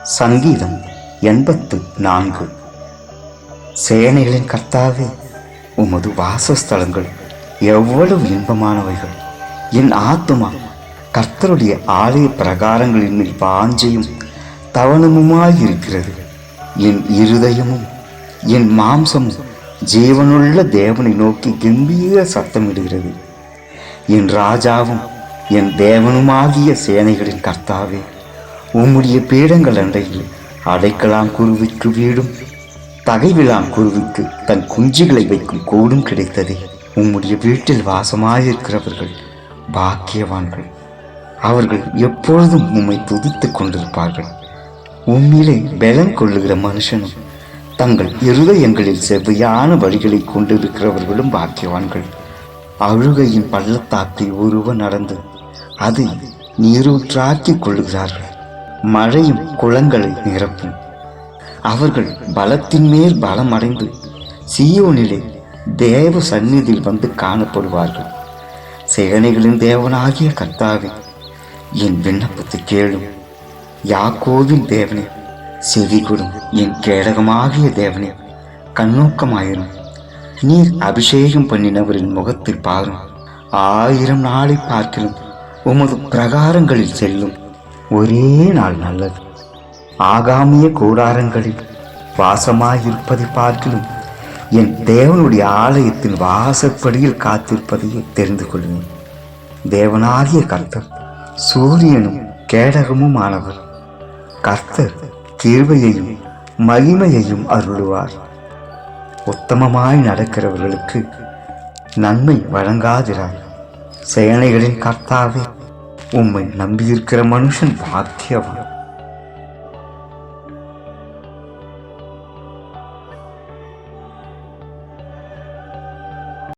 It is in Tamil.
சங்கீதம் 84. சேனைகளின் கர்த்தாவே, உமது வாசஸ்தலங்கள் எவ்வளவு இன்பமானவைகள்! என் ஆத்துமா கர்த்தருடைய ஆலய பிரகாரங்களின் மேல் வாஞ்சையும் தவணமுமாயிருக்கிறது. என் இருதயமும் என் மாம்சமும் ஜீவனுள்ள தேவனை நோக்கி கம்பீர சத்தமிடுகிறது. என் ராஜாவும் என் தேவனுமாகிய சேனைகளின் கர்த்தாவே, உம்முடைய பீடங்கள் அண்டையில் அடைக்கலான் குருவிக்கு வீடும் தகைவிலான் குருவிக்கு தன் குஞ்சுகளை வைக்கும் கூடும் கிடைத்ததே. உம்முடைய வீட்டில் வாசமாயிருக்கிறவர்கள் பாக்கியவான்கள். அவர்கள் எப்பொழுதும் உம்மை துதித்துக் கொண்டிருப்பார்கள். உம்மிலே பலன் கொள்ளுகிற மனுஷனும் தங்கள் இருதயங்களில் செவ்வையான வழிகளை கொண்டிருக்கிறவர்களும் பாக்கியவான்கள். அழுகையின் பள்ளத்தாக்கில் ஒருவன் நடந்து அதை நீரூற்றாக்கிக் கொள்ளுகிறார்கள். மழையும் குளங்களை நிரப்பும். அவர்கள் பலத்தின் மேல் பலம் அடைந்து சீயோனிலே தேவ சந்நிதியில் வந்து காணப்படுவார்கள். சேனைகளின் தேவனாகிய கர்த்தாவே, என் விண்ணப்பத்தை கேளும். யாக்கோவின் தேவனே, செவிகொடும். என் கேடகமாகிய தேவனே, கண்ணோக்கமாயிரும். நீர் அபிஷேகம் பண்ணினவரின் முகத்தில் பாரும். 1000 நாளை பார்க்கிலும் உமது பிரகாரங்களில் செல்லும் ஒரே நாள் நல்லது. ஆகாமிய கூடாரங்களில் வாசமாயிருப்பதை பார்க்கிலும் என் தேவனுடைய ஆலயத்தின் வாசற்படியில் காத்திருப்பதையே தெரிந்து கொள்வேன். தேவனாகிய கர்த்தர் சூரியனும் கேடகமும் ஆனவர். கர்த்தர் கிருபையையும் மகிமையையும் அருளுவார். உத்தமமாய் நடக்கிறவர்களுக்கு நன்மை வழங்காதிரார். சேனைகளின் கர்த்தாவே, உம்மை நம்பியிருக்கிற மனுஷன் பாக்கியவான்.